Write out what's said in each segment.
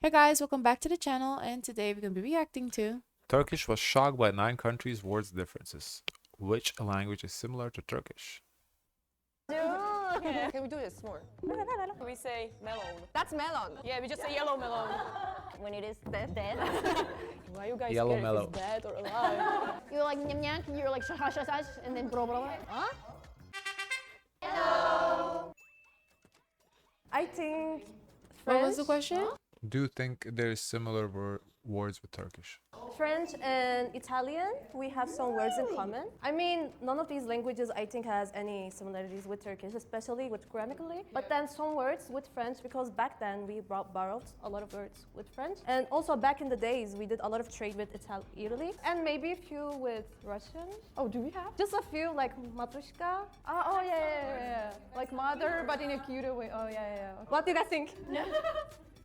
Hey guys, welcome back to the channel, and today we're going to be reacting to Turkish was shocked by 9 countries' words differences. Which language is similar to Turkish? Can we do this more? We say melon. That's melon. Yeah, we just say yellow melon. When it is dead. Why you guys Yellow scared mellow. if it's dead or alive? You're like nyam nyam, you're like shash shash shash, and then bro bro. Huh? I think what was the question? Do you think there is similar words with Turkish? French and Italian, we have some words in common. I mean, none of these languages I think has any similarities with Turkish, especially with grammatically. But then some words with French, because back then we borrowed a lot of words with French. And also back in the days, we did a lot of trade with Italy. And maybe a few with Russian. Oh, do we have? Just a few, like matrushka. Oh, yeah. Like mother, but in a cuter way. Oh, yeah. What do you guys think?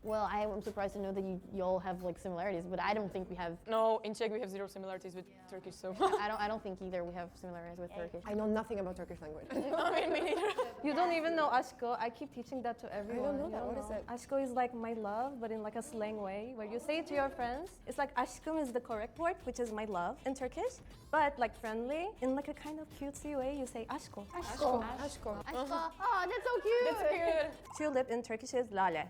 Well, I am surprised to know that you all have like similarities, but I don't think we have. No, in Czech we have zero similarities with Turkish, so. I don't think either we have similarities with Turkish. I know nothing about Turkish language. I mean, me neither. You don't even know aşko. I keep teaching that to everyone. I don't know You that. What is it? Aşko is like my love, but in like a slang way, where you say it to your friends. It's like aşkım is the correct word, which is my love in Turkish, but like friendly, in like a kind of cutesy way, you say aşko. Aşko. Oh, that's so cute. That's good. Tulip in Turkish is lale.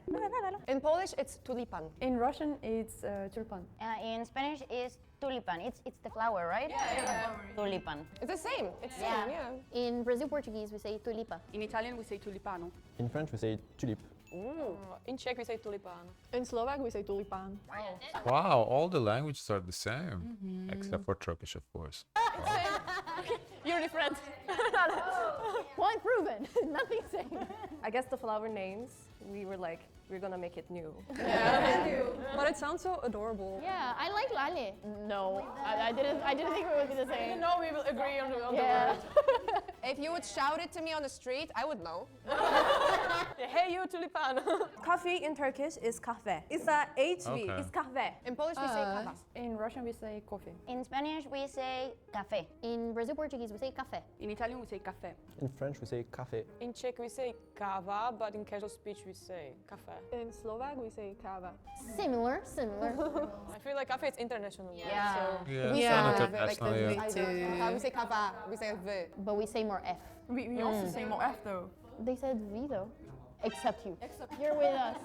In Polish, it's tulipan. In Russian, it's tulpan. In Spanish is tulipan. It's the flower, right? Yeah. Tulipan. It's the same. It's the same, yeah. In Brazil Portuguese we say tulipa. In Italian we say tulipano. In French, we say tulip. In Czech we say tulipano. In Slovak, we say tulipan. Wow, all the languages are the same, except for Turkish, of course. You're different. Point proven. Nothing saying. I guess the flower names, we were like, we're gonna make it new. But it sounds so adorable. Yeah, I like lale. No, I didn't think we would be the same. No, we will agree on the Yeah. word. If you would shout it to me on the street, I would know. Hey, you tulipan. Coffee in Turkish is kahve. It's a HV. Okay. It's kahve. In Polish, we say kava. In Russian we say coffee. In Spanish we say café. In Brazil Portuguese we say café. In Italian we say caffè. In French, we say cafe. In Czech we say kava, but in casual speech we say caffè. In Slovak, we say kava. Similar. I feel like cafe is international. word, Yeah. So. Yeah, We it's sound not like international, the yeah. V too. We say kava. We say v. But we say more F. We also say more F though. They said V though. Except you. You're with us.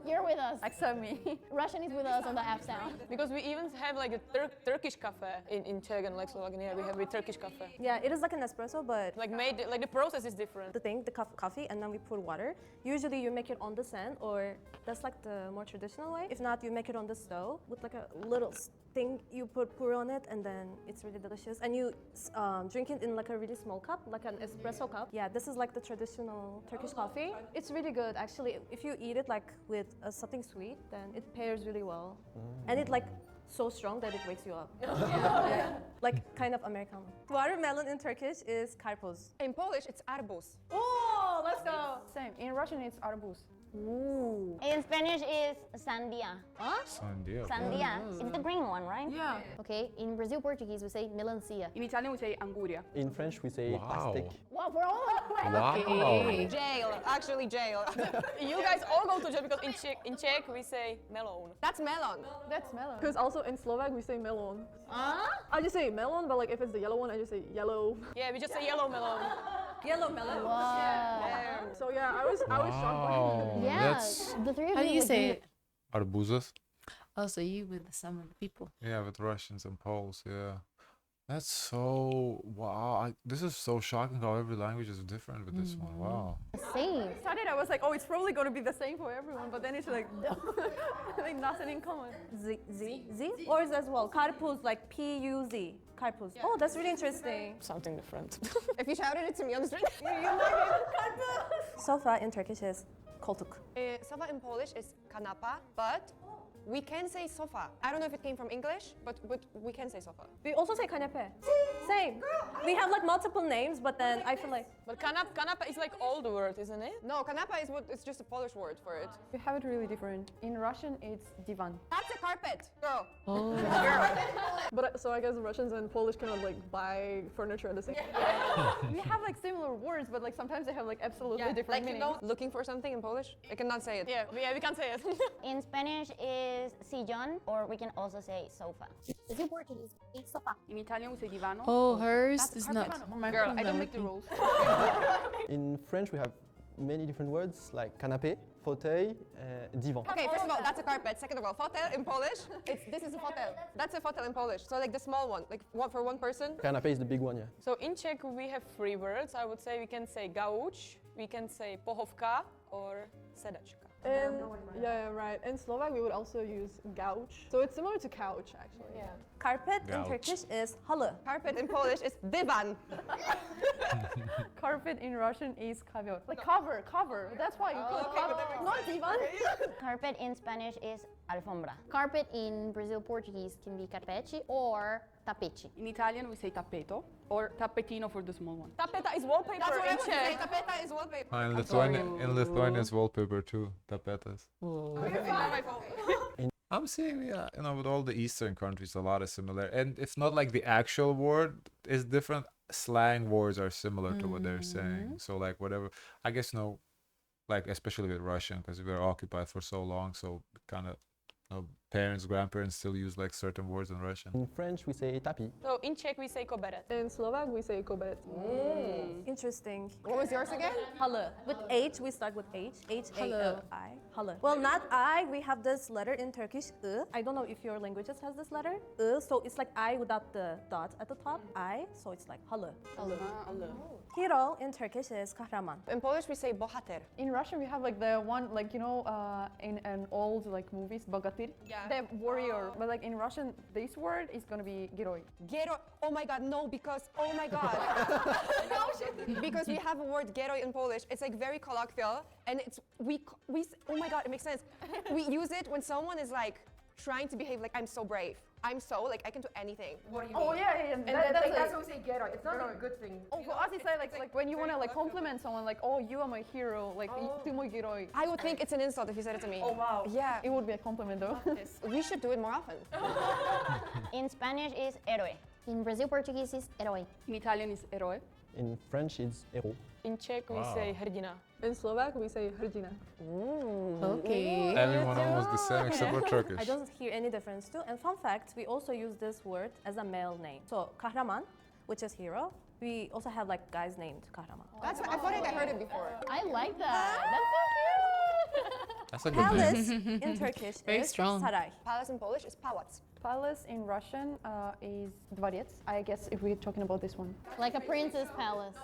You're with us. Except me. Russian is with us on the F sound. Because we even have like a Turkish cafe in Czech and like Slovakian. Yeah, we have a Turkish cafe. Yeah, it is like an espresso, but Like made, like the process is different. the thing, the coffee, and then we put water. Usually you make it on the sand, or that's like the more traditional way. If not, you make it on the stove with like a little thing you pour on it, and then it's really delicious. And you drink it in like a really small cup, like an espresso cup. Yeah, this is like the traditional Turkish coffee. It's really good actually. If you eat it like with something sweet, then it pairs really well. And it like so strong that it wakes you up. Yeah. Like kind of Americano. Watermelon in Turkish is karpuz. In Polish, it's arbuz. Oh, let's go. Same. In Russian it's arbuz. In Spanish is sandia. Huh? Sandia. Sandia. It's the green one, right? Yeah. Okay. In Brazil Portuguese we say melancia. In Italian we say anguria. In French, we say Wow. pastek. Wow, we're all Wow. Jail. Actually, jail. You guys all go to jail because in Czech we say melon. That's melon. That's melon. Because also in Slovak we say melon. Huh? I just say melon, but like if it's the yellow one, I just say yellow. Yeah, we just say yellow melon. Yellow melon. Wow. So yeah, I was shocked. Wow. Yeah. That's The three of How do you like, say it? arbuzas. Oh, so you with some of the people. Yeah, with Russians and Poles, yeah. That's so, wow. This is so shocking how every language is different with this one. Wow. Same. Started, I was like, oh, it's probably going to be the same for everyone, but then it's like, like nothing in common. Z? Or is as well. Karpuz, like P-U-Z. Karpuz. Oh, that's really interesting. Something different. If you shouted it to me on the street. Sofa in Turkish is koltuk. Sofa in Polish is kanapa, but we can say sofa. I don't know if it came from English, but we can say sofa. We also say kanepe. Same. We have like multiple names, but then I feel like But kanapa is like old word, isn't it? No, kanapa is it's just a Polish word for it. We have it really different. In Russian, it's divan. That's a carpet, girl. But so I guess Russians and Polish cannot like buy furniture at the same time. We have like similar words, but like sometimes they have like absolutely different Like you meanings. know, looking for something in Polish, like cannot say it. Yeah, we can say it. In Spanish is sillón, or we can also say sofa. In Portuguese, it's sofá. In Italian, we say divano. Oh, hers is not. Girl, I don't make the rules. In French, we have many different words like canapé, fauteuil, divan. Okay, first of all, that's a carpet. Second of all, fotel in Polish, this is a fotel. That's a fotel in Polish. So like the small one, like one for one person. Canapé is the big one, yeah. So in Czech, we have 3 words. I would say we can say gauč, we can say pohovka, or sedačka. And yeah, right. In Slovak, we would also use gauč. So it's similar to couch, actually. Yeah. Carpet in Gauč. Turkish is halı. Carpet in Polish is divan. Carpet in Russian is ковер. Like cover. That's why you put cover. Not divan. Carpet in Spanish is alfombra. Carpet in Brazil Portuguese can be carpete or tapete. In Italian, we say tappeto or tappetino for the small one. Tapeta is wallpaper That's what I in was saying. Czech. Tapeta is wallpaper. In Lithuania, it's wallpaper too. Tapetas. I'm seeing, yeah, with all the Eastern countries, a lot of similar. And it's not like the actual word is different. Slang words are similar to what they're saying. So like whatever, I guess like especially with Russian, because we were occupied for so long. So kind of, parents, grandparents still use like certain words in Russian. In French, we say tapis. So in Czech, we say koberec. In Slovak, we say koberec. Interesting. What was yours again? Halı. With H, we start with H. H-A-L-I. Halı. Well, not I. We have this letter in Turkish, I. I don't know if your languages has this letter. So it's like I without the dot at the top. I. So it's like halı. Hero in Turkish is Kahraman. In Polish, we say bohater. In Russian, we have like the one, like, in an old like movies, bogatyr. Yeah. The warrior. But like in Russian, this word is gonna be geroi. Gero. Oh my God, no, because, oh my God. Because we have a word gero in Polish. It's like very colloquial, and it's, oh my God, it makes sense. We use it when someone is like trying to behave like I'm so brave. I'm so, like, I can do anything. What do you mean? Oh yeah. And that's what we say geroi. It's not like a good thing. Oh, for us, it's like when you wanna like compliment someone, like, oh, you are my hero, like, ty mój geroj. I would think it's an insult if you said it to me. Oh wow. Yeah. It would be a compliment though. We should do it more often. In Spanish is héroe. In Brazil Portuguese is herói. In Italian, is eroe. In French, it's héros. In Czech, we say hrdina. In Slovak, we say hrdina. Okay. Everyone almost the same except for Turkish. I don't hear any difference too. And fun fact, we also use this word as a male name. So Kahraman, which is hero. We also have like guys named Kahraman. That's what, I thought I heard it before. I like that. That's so cute. That's a good name. Palace in Turkish Very is strong. Saray. Palace in Polish is pałac. Palace in Russian is dvorec. I guess if we're talking about this one. Like a princess palace.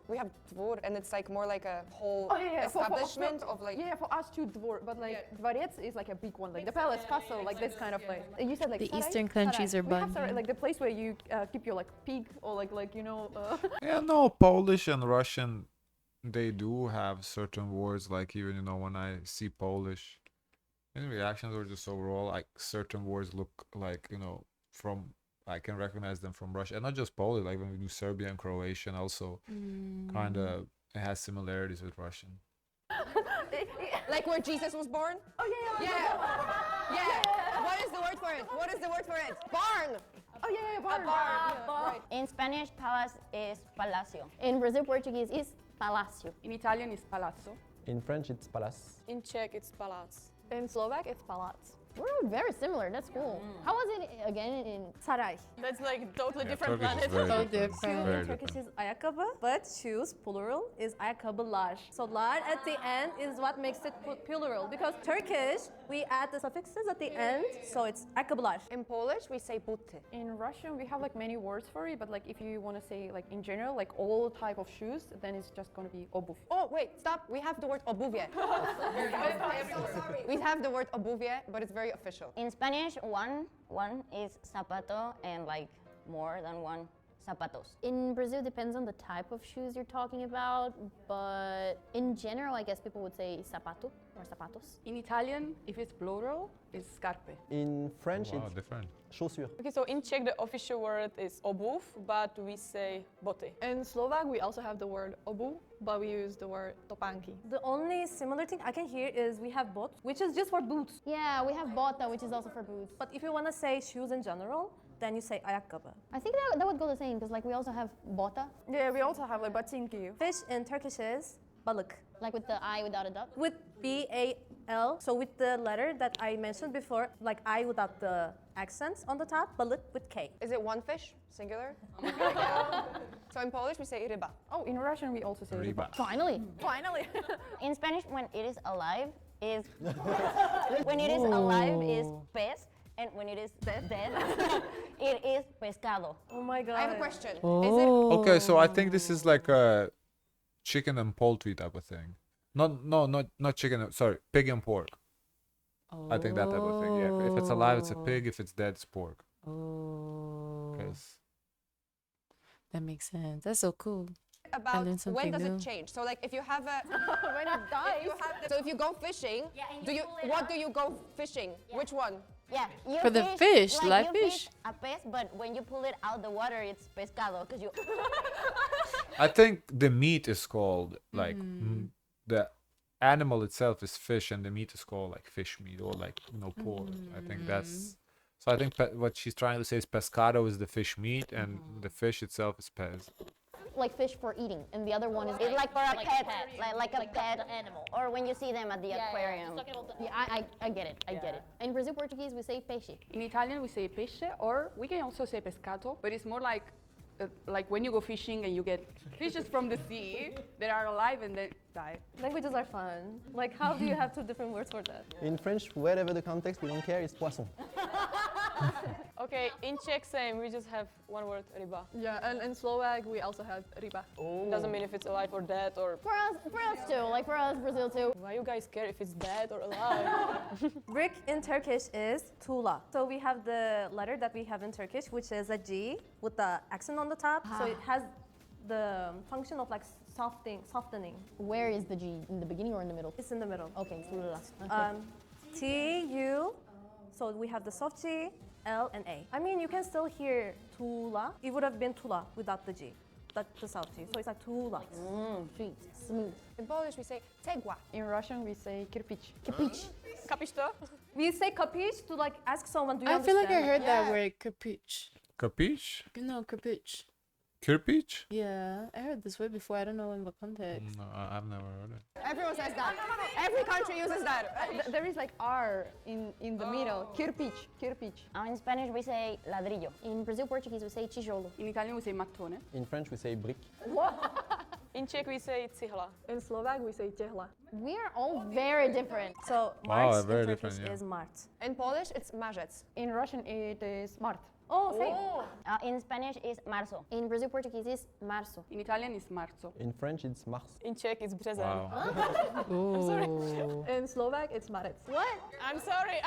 We have dvor, and it's like more like a whole Oh yeah. establishment of like. Yeah, for us too, dvor. But like dvorec is like a big one, like the palace, castle, like this kind of place. You said like The Saray? Eastern countries Saray. are We have bun. Saray, like the place where you keep your like pig or like Yeah, no, Polish and Russian, they do have certain words. Like even when I see Polish, in reactions or just overall, like certain words look like from I can recognize them from Russia, and not just Polish. Like when we do Serbian and Croatian, also kind of it has similarities with Russian. Like where Jesus was born? Oh yeah. Yeah. What is the word for it? What is the word for it? Barn. Oh yeah, barn. Right. In Spanish, palace is palacio. In Brazil Portuguese is palacio. In Italian is palazzo. In French, it's palace. In Czech, it's palác. In Slovak, it's palac. We're very similar. That's cool. How was it again in Saray. That's like totally Yeah, different Turkish is planet. very So different. different. Very In Turkish different. is ayakkabı, but shoes, plural, is ayakkabılar. So lar at the end is what makes it plural. Because Turkish, we add the suffixes at the end, so it's ayakkabılar. In Polish, we say buty. In Russian, we have like many words for it, but like if you want to say like in general, like all type of shoes, then it's just gonna be obuv. Oh wait, stop. We have the word obuwie. We have the word obuwie, but it's very official. In Spanish, one is zapato and like more than one zapatos. In Brazil, depends on the type of shoes you're talking about, but in general, I guess people would say sapato or zapatos. In Italian, if it's plural, it's scarpe. In French, Wow, it's different. chaussures. Okay, so in Czech, the official word is obuv, but we say boty. In Slovak, we also have the word obu, but we use the word topanky. The only similar thing I can hear is we have bot, which is just for boots. Yeah, we have bota, which is also for boots. But if you want to say shoes in general, then you say ayakkabı. I think that would go the same because like we also have bota. Yeah, we also have like batinki. Fish in Turkish is balık. Like with the I without a duck? With B-A-L, so with the letter that I mentioned before, like I without the accents on the top, Balık with K. Is it one fish, singular? So in Polish we say ryba. Oh, in Russian we also say ryba. Riba. Finally. Finally. In Spanish, when it is alive, is when it is alive is pez, and when it is dead, it is pescado. Oh my god. I have a question. Okay, so I think this is like a chicken and poultry type of thing. Not chicken. Sorry, pig and pork. I think that type of thing. Yeah. If it's alive, it's a pig. If it's dead, it's pork. Oh. 'Cause- That makes sense. That's so cool. About learned when something does new. it change? So like if you have a When it dies. so if you go fishing, what do you go fishing? Which one? Yeah, you For the fish, like live you fish. a pez, but when you pull it out the water, it's pescado because you. I think the meat is called like the animal itself is fish, and the meat is called like fish meat or like pork. I think that's. So I think what she's trying to say is pescado is the fish meat, and the fish itself is pez. Like fish for eating, and the other one is It's like for a pet, pet. like a pet animal. or when you see them at the aquarium. Yeah, I get it. I get it. In Brazil Portuguese, we say peixe. In Italian we say pesce, or we can also say pescato, but it's more like when you go fishing and you get fishes from the sea that are alive and then die. Languages are fun. Like, how do you have two different words for that? In French, wherever the context, we don't care, it's poisson. Okay, in Czech same, we just have one word, ryba. Yeah, and in Slovak we also have ryba. Doesn't mean if it's alive or dead or For us too. Like for us, Brazil too. why you guys care if it's dead or alive? Brick in Turkish is Tuğla. So we have the letter that we have in Turkish, which is a G with the accent on the top. So it has the function of like softening. Where is the G? In the beginning or in the middle? It's in the middle. Okay, Tuğla. T-U. So we have the soft G, L, and A. I mean, you can still hear Tuğla. It would have been Tuğla without the G. That's the soft G. So it's like Tuğla. Sweet, smooth. In Polish we say cegła. In Russian we say kirpić. Kapisz to? We say kapish to like ask someone, do you I feel like I understand? heard that word, capiche. Capiche? No, capiche. Kirpich? Yeah, I heard this word before. I don't know in what context. No, I've never heard it. Everyone says that. Every country uses that. There is like R in the middle. Kirpić. In Spanish, we say ladrillo. In Brazil Portuguese, we say tijolo. In Italian we say mattone. In French, we say brick. In Czech we say cihla. In Slovak we say cehla. We are all very different. So Wow, March very in different, Turkish yeah. is Mart. In Polish it's marzec. In Russian it is mart. Oh, same. In Spanish, is marzo. In Brazil Portuguese, is março. In Italian it's marzo. In French, it's mars. In Czech it's březen. Wow. In Slovak it's marec. What? I'm sorry.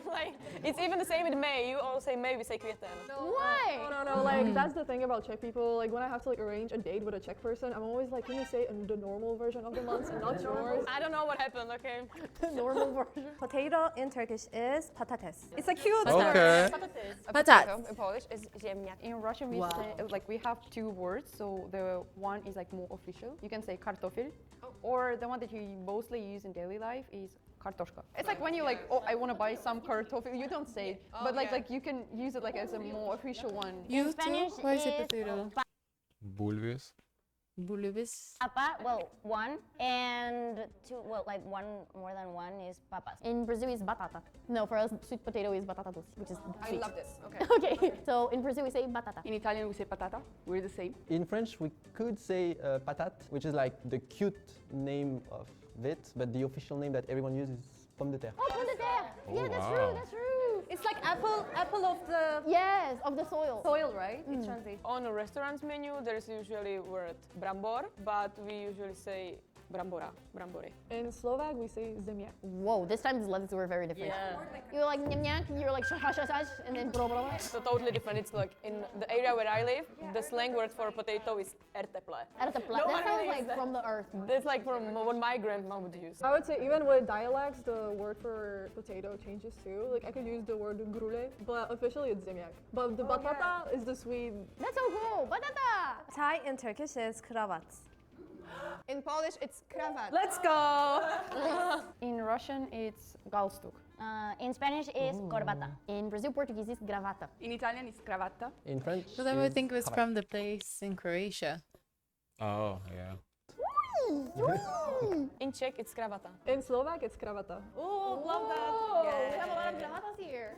Like, it's even the same with May. You all say May, we say květen. Why? No, like that's the thing about Czech people. Like when I have to like arrange a date with a Czech person, I'm always like, can you say the normal version of the months and not yours? I don't know what happened, okay? Normal version. Potato in Turkish is patates. It's a cute Okay. A Patat. potato in Polish is ziemniak. In Russian we say like we have two words, so the one is like more official. You can say kartoffel, or the one that you mostly use in daily life is kartoshka. It's like when you like, oh, I want to buy some kartoffel. You don't say it, but like you can use it like as a more official one. You too? Spanish Why is it is potato? Bulvis? Bulubis. papa, well, one, and two, well, like one, more than one is papas. In Brazil, is batata. No, for us, sweet potato is batata doce, which is I sweet. love this. Okay. Okay, so in Brazil, we say batata. In Italian we say patata. We're the same. In French, we could say patate, which is like the cute name of it, but the official name that everyone uses is pomme de terre. Oh, pomme de terre! Yeah, that's wow. true, that's true. It's like apple of the Yes, of the soil. soil, right? It translates. On a restaurant's menu, there's usually word brambor, but we usually say brambora, brambore. In Slovak we say ziemniak. Whoa, this time these letters were very different. You were like nyam you were like shash shash shash, and then bro bro. So totally different. It's like in the area where I live, the slang word for potato is erteple. That No sounds one really like uses that. from the earth. That's like from what my grandma would use. I would say even with dialects, the word for potato changes too. Like I could use the word grule, but officially it's ziemniak. But the batata is the sweet. That's so cool. Batata. Tie in Turkish is kravat. In Polish it's kravat. Let's go. In Russian it's galstuk. In Spanish is corbata. In Brazil Portuguese, is gravata. In Italian it's cravatta. In French, Because I would is think it was cravate. from the place in Croatia. Oh, yeah. In Czech, it's kravata. In Slovak, it's kravata. Oh, love that. We have a lot of kravatas here.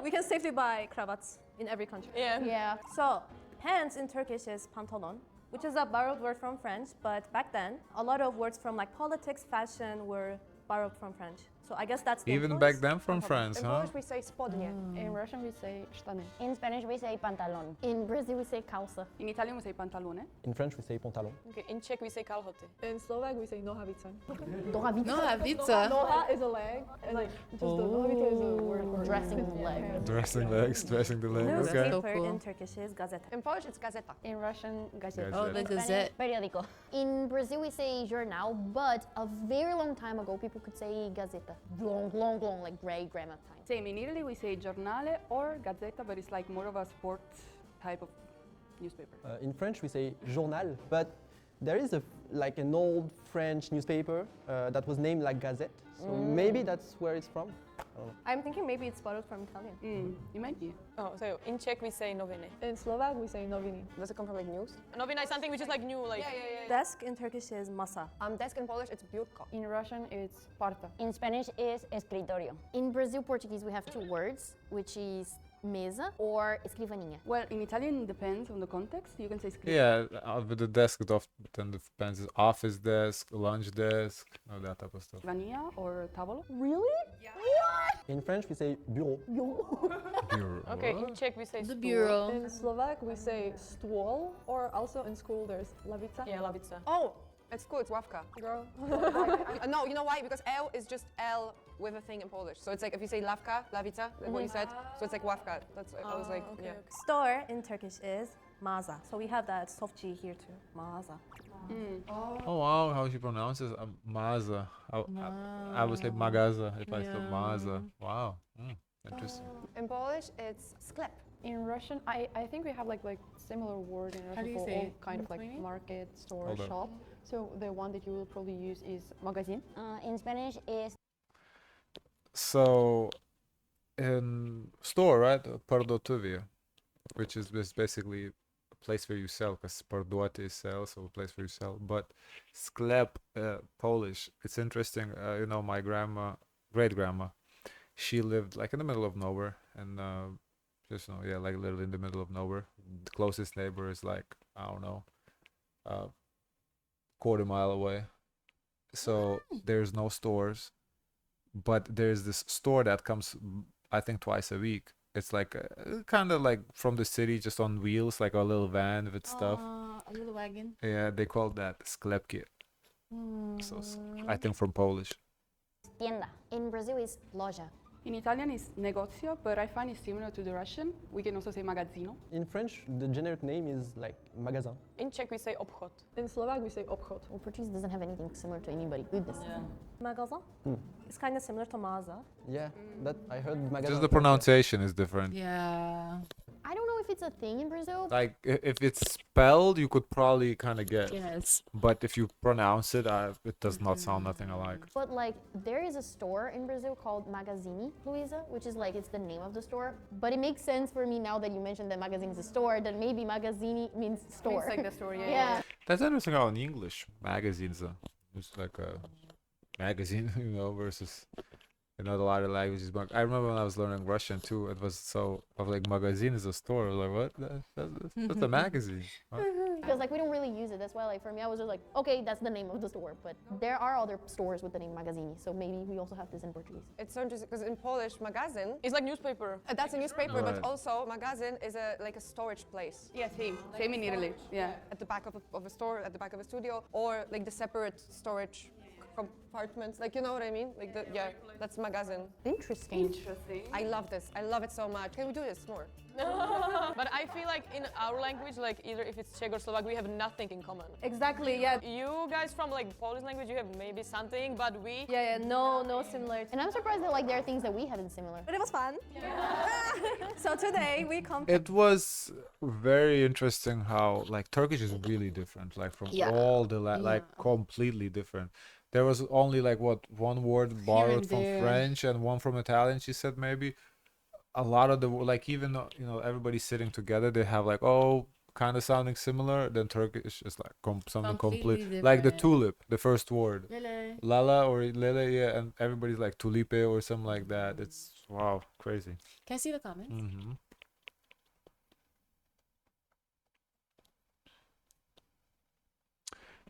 We can safely buy cravats in every country. Yeah. Yeah. So, pants in Turkish is pantolon, which is a borrowed word from French, but back then, a lot of words from like politics, fashion were borrowed from French. So I guess that's the Even influence. back then from France, In huh? Polish we say spodnie. In Russian we say штаны. In Spanish, we say pantalon. In Brazil, we say calça. In Italian we say pantalone. In French, we say pantalon. Okay, in Czech, we say kalhoty. In Slovak, we say nohavica. Nohavica. Noha is a leg, and like just the nohavica is a word for Dressing the leg. Dressing legs, dressing the leg. Newspaper Okay. So cool. in Turkish is gazete. In Polish it's gazeta. In Russian, gazeta. Oh, the In Spanish, Gazette. periódico. In Brazil, we say jornal, but a very long time ago, people could say gazeta. Long, like great grandma time. Same, in Italy we say giornale or gazzetta, but it's like more of a sport type of newspaper. In French, we say journal, but there is like an old French newspaper that was named like Gazette, so maybe that's where it's from. I don't know. I'm thinking maybe it's borrowed from Italian. It might be. Oh, so in Czech, we say noviny. In Slovak, we say noviny. Does it come from like news? Novina is something which is like new, like. Desk in Turkish is masa. Desk in Polish it's biurko. In Russian it's parta. In Spanish is escritorio. In Brazil Portuguese, we have two words, which is mesa or escrivaninha. Well, in Italian it depends on the context. You can say script. Yeah, with the desk, it often depends. Office desk, lunch desk, all that type of stuff. Scrivania or tavolo. In French, we say bureau. Bureau. Okay, in Czech, we say The stůl. bureau. In Slovak, we say stôl, or also in school there's lavica. Yeah, lavica. Oh, at school it's ławka. Girl. No, you know why? Because L is just L with a thing in Polish. So it's like if you say lawka, lavica, like what you said, so it's like ławka. That's I was like, yeah. Store in Turkish is Mağaza. So we have that soft G here too. Mağaza. Oh wow, how she pronounces Masa. I would say Magaza if I said Masa. Wow, interesting. In Polish it's sklep. In Russian, I think we have like similar word in How do Russian you for say all it? kind of like Maybe? market, store, Hold on. shop. So the one that you will probably use is magazine. In Spanish is So, in store, right? Parduotuvia, which is basically a place where you sell, because parduoti is sell, so a place where you sell. But sklep, Polish, it's interesting. You know, my great grandma, she lived like in the middle of nowhere, and just yeah, like literally in the middle of nowhere. The closest neighbor is like I don't know, quarter-mile away. So there's no stores. But there's this store that comes, I think, twice a week. It's like kind of like from the city, just on wheels, like a little van with stuff. A little wagon. Yeah, they call that sklepki. So I think from Polish. tienda. In Brazil, is loja. In Italian it's negozio, but I find it similar to the Russian. We can also say magazzino. In French, the generic name is like magasin. In Czech, we say obchod. In Slovak, we say obchod. Well, Portuguese doesn't have anything similar to anybody. Goodness. Mağaza. It's kind of similar to Mağaza. Yeah, that I heard magasin. Just the pronunciation is different. Yeah. I don't know if it's a thing in Brazil. Like if it's spelled, you could probably kind of get. Yes. But if you pronounce it, it does not sound nothing alike. But like there is a store in Brazil called Magazine Luiza, which is like it's the name of the store. But it makes sense for me now that you mentioned that magazine is a store, that maybe Magazine means store. It's like the store, yeah. Yeah. That's interesting how in English magazines are just like a magazine, you know, versus in a lot of languages. But I remember when I was learning Russian too, it was so of like magazine is a store. I was like, what? That's a magazine. Huh? Because like we don't really use it. That's why like for me I was just like, okay, that's the name of the store. But there are other stores with the name Magazine, so maybe we also have this in Portuguese. It's so interesting because in Polish magazyn, It's like newspaper. that's a newspaper, Right. but also magazyn is like a storage place. Yeah, same. Same in Italy. Yeah. At the back of a store, at the back of a studio, or like the separate storage compartments. Like you know what I mean? Like that's magazyn. Interesting. I love this. I love it so much. Can we do this more? But I feel like in our language, like either if it's Czech or Slovak, we have nothing in common. Exactly, yeah. You guys from like Polish language, you have maybe something, but we. Yeah, no similarity. And I'm surprised that like there are things that we have in similar. But it was fun. So today we come. It was very interesting how like Turkish is really different, like from all the like completely different. There was only like what one word borrowed from there. French and one from Italian. She said maybe a lot of the like even though, you know, everybody's sitting together, they have like kind of sounding similar, then Turkish is like something Completely complete. Like the different. tulip, the first word. Lale. Lala or Lele, yeah, and everybody's like Tulipe or something like that. It's wow, crazy. Can I see the comments? Mm-hmm.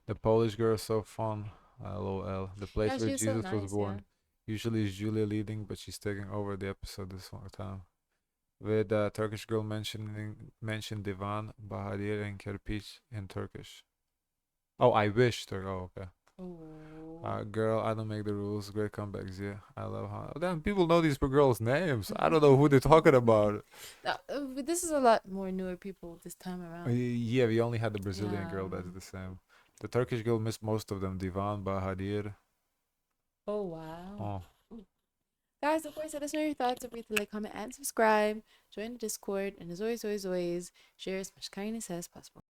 The Polish girl is so fun. LOL. The place Yeah, where she's so Jesus was nice, born. yeah. Usually is Julia leading, but she's taking over the episode this one time. With Turkish girl mentioned divan, bahadir, and kerpiç in Turkish. Oh, I wish. Oh, okay. Girl, I don't make the rules. Great comebacks, yeah. I love how. Damn, people know these girls' names. I don't know who they're talking about. This is a lot more newer people this time around. Yeah, we only had the Brazilian girl Yeah. that's the same. The Turkish girl missed most of them. Divan, bahadir. Oh, wow. Oh. Guys, of course, let us know your thoughts. Don't forget to like, comment, and subscribe. Join the Discord. And as always, share as much kindness as possible.